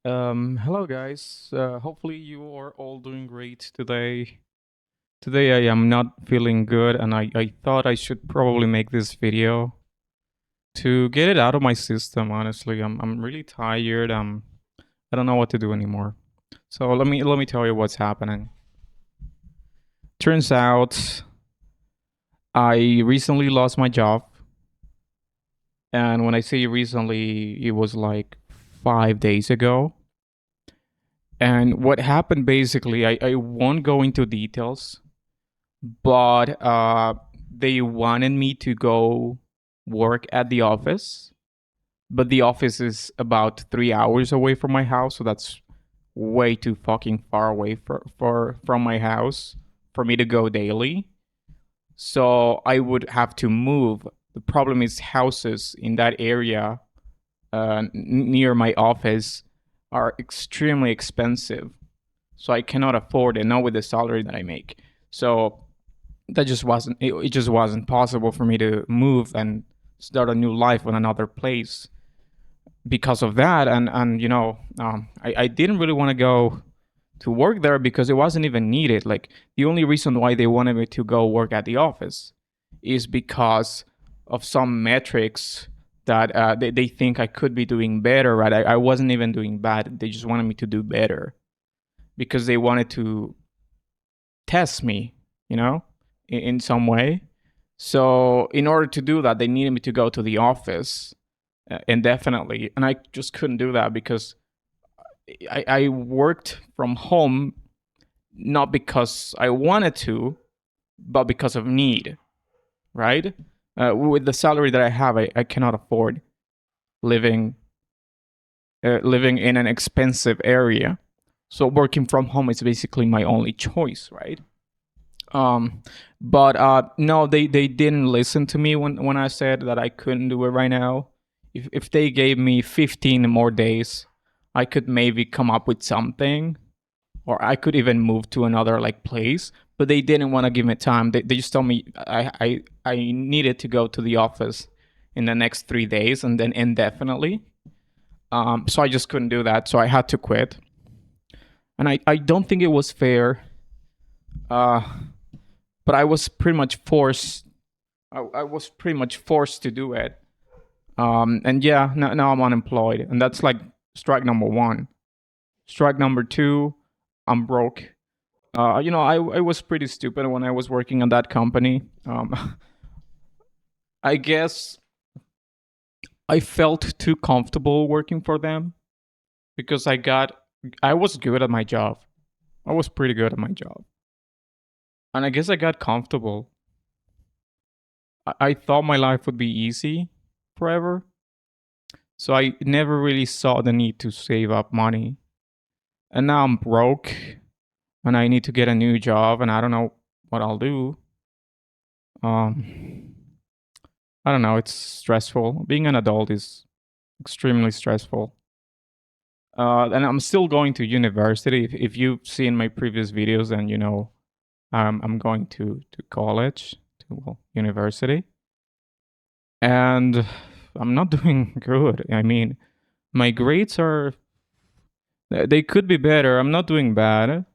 Hello guys. Hopefully you are all doing great today. Today I am not feeling good and I thought I should probably make this video to get it out of my system, honestly. I'm really tired. I don't know what to do anymore. So let me tell you what's happening. Turns out I recently lost my job, and when I say recently, it was like 5 days ago. And what happened basically, I won't go into details, but they wanted me to go work at the office, but the office is about 3 hours away from my house, so that's way too fucking far away from my house for me to go daily. So I would have to move. The problem is houses in that area near my office are extremely expensive, so I cannot afford it, not with the salary that I make. So it just wasn't possible for me to move and start a new life in another place because of that. And I didn't really want to go to work there because it wasn't even needed. Like, the only reason why they wanted me to go work at the office is because of some metrics that they think I could be doing better, right? I wasn't even doing bad. They just wanted me to do better because they wanted to test me, you know, in some way. So in order to do that, they needed me to go to the office indefinitely, and I just couldn't do that because I worked from home, not because I wanted to, but because of need, right? With the salary that I have, I cannot afford living living in an expensive area. So working from home is basically my only choice, right? Um, but no, they didn't listen to me when I said that I couldn't do it right now. If they gave me 15 more days, I could maybe come up with something, or I could even move to another like place. But they didn't want to give me time. They just told me I needed to go to the office in the next 3 days and then indefinitely. So I just couldn't do that. So I had to quit, and I don't think it was fair. Uh, but I was pretty much forced. I was pretty much forced to do it. And yeah, now I'm unemployed, and that's like strike number one. Strike number two, I'm broke. I was pretty stupid when I was working on that company. I guess I felt too comfortable working for them because I was good at my job. I was pretty good at my job, and I guess I got comfortable. I thought my life would be easy forever, so I never really saw the need to save up money. And now I'm broke, and I need to get a new job, and I don't know what I'll do. Um, I don't know. It's stressful. Being an adult is extremely stressful. And I'm still going to university. If you've seen my previous videos, then you know I'm going to college, to university, and I'm not doing good. I mean, my grades are they could be better. I'm not doing bad,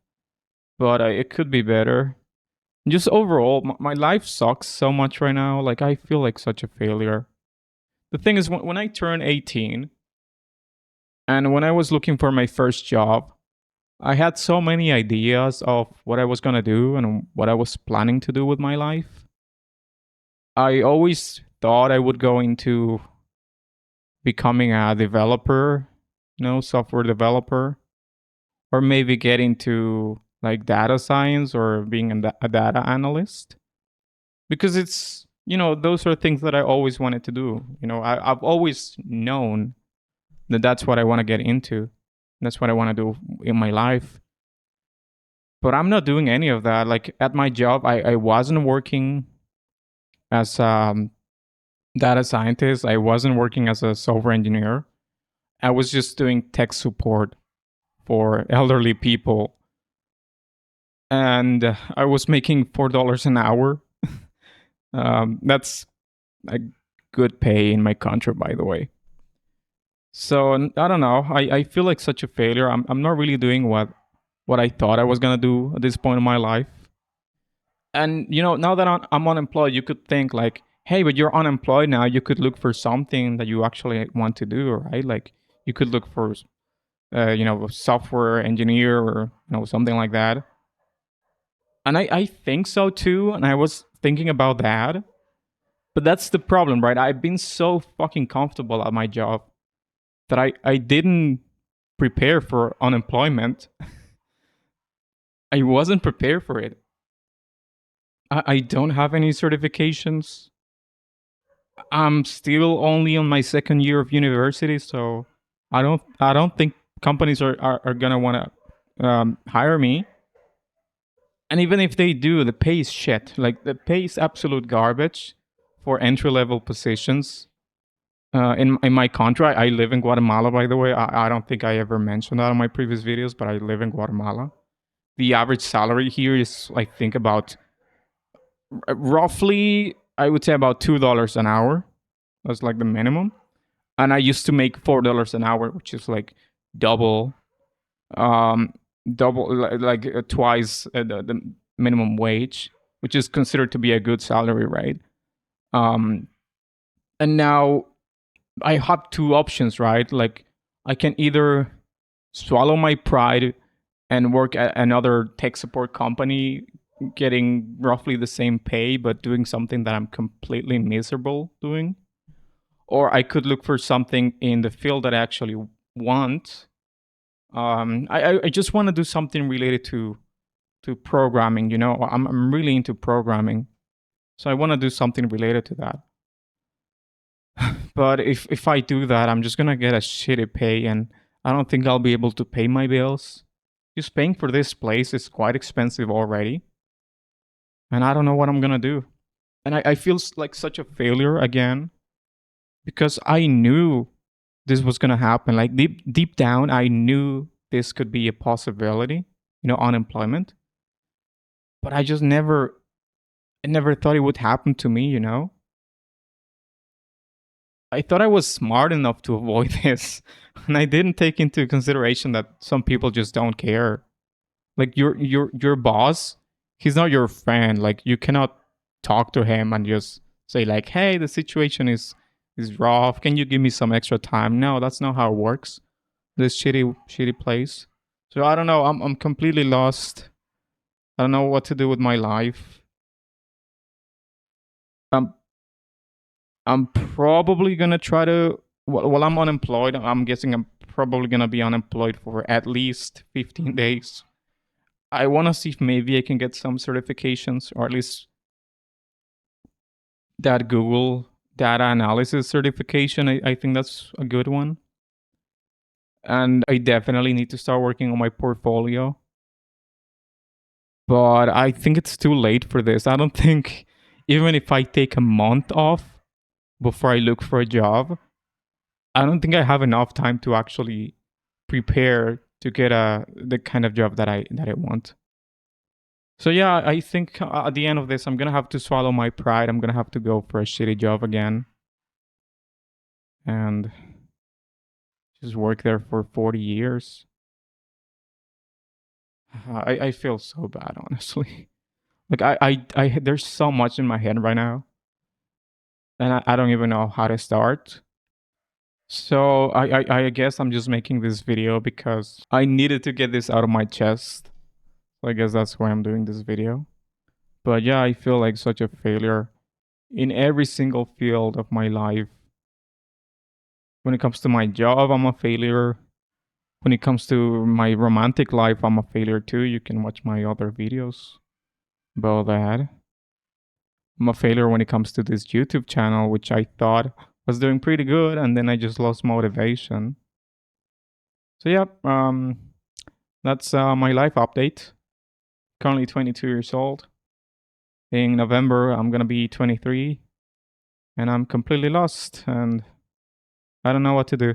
but it could be better. Just overall, my life sucks so much right now. Like, I feel like such a failure. The thing is, when I turned 18 and when I was looking for my first job, I had so many ideas of what I was going to do and what I was planning to do with my life. I always thought I would go into becoming a developer, software developer, or maybe get into like data science or being a data analyst, because those are things that I always wanted to do. I've always known that that's what I want to get into. That's what I want to do in my life. But I'm not doing any of that. Like, at my job, I wasn't working as data scientist. I wasn't working as a software engineer. I was just doing tech support for elderly people. And I was making $4 an hour. That's a good pay in my country, by the way. So I don't know. I feel like such a failure. I'm not really doing what I thought I was gonna do at this point in my life. And now that I'm unemployed, you could think like, hey, but you're unemployed now. You could look for something that you actually want to do, right? Like you could look for a software engineer or something like that. And I think so too. And I was thinking about that. But that's the problem, right? I've been so fucking comfortable at my job that I didn't prepare for unemployment. I wasn't prepared for it. I don't have any certifications. I'm still only on my second year of university, so I don't think companies are gonna want to hire me. And even if they do, the pay is shit. Like the pay is absolute garbage for entry level positions. In my country, I live in Guatemala. By the way, I don't think I ever mentioned that in my previous videos, but I live in Guatemala. The average salary here is, I think, about roughly, I would say about $2 an hour. That's like the minimum. And I used to make $4 an hour, which is like double, um, like twice the minimum wage, which is considered to be a good salary, right? Um, and now I have two options, right? Like I can either swallow my pride and work at another tech support company getting roughly the same pay but doing something that I'm completely miserable doing, or I could look for something in the field that I actually want. I just want to do something related to programming. I'm really into programming, so I want to do something related to that. But if I do that, I'm just gonna get a shitty pay, and I don't think I'll be able to pay my bills. Just paying for this place is quite expensive already, and I don't know what I'm gonna do. And I feel like such a failure again because I knew this was gonna happen. Like deep down, I knew this could be a possibility. Unemployment. But I never thought it would happen to me. I thought I was smart enough to avoid this, and I didn't take into consideration that some people just don't care. Like your boss, he's not your friend. Like you cannot talk to him and just say like, "Hey, the situation is rough. Can you give me some extra time?" No, that's not how it works. This shitty place. So I don't know. I'm completely lost. I don't know what to do with my life. Um, I'm probably gonna try to. Well, I'm unemployed. I'm guessing I'm probably gonna be unemployed for at least 15 days. I want to see if maybe I can get some certifications, or at least that Google data analysis certification. I think that's a good one. And I definitely need to start working on my portfolio. But I think it's too late for this. I don't think, even if I take a month off before I look for a job, I don't think I have enough time to actually prepare to get the kind of job that I want. So yeah, I think at the end of this, I'm gonna have to swallow my pride. I'm gonna have to go for a shitty job again and just work there for 40 years. I feel so bad, honestly. Like there's so much in my head right now, and I don't even know how to start. So I guess I'm just making this video because I needed to get this out of my chest. So I guess that's why I'm doing this video. But yeah, I feel like such a failure in every single field of my life. When it comes to my job, I'm a failure. When it comes to my romantic life, I'm a failure too. You can watch my other videos about that. I'm a failure when it comes to this YouTube channel, which I thought was doing pretty good, and then I just lost motivation. So yeah, that's my life update. Currently 22 years old. In November, I'm gonna be 23, and I'm completely lost, and I don't know what to do.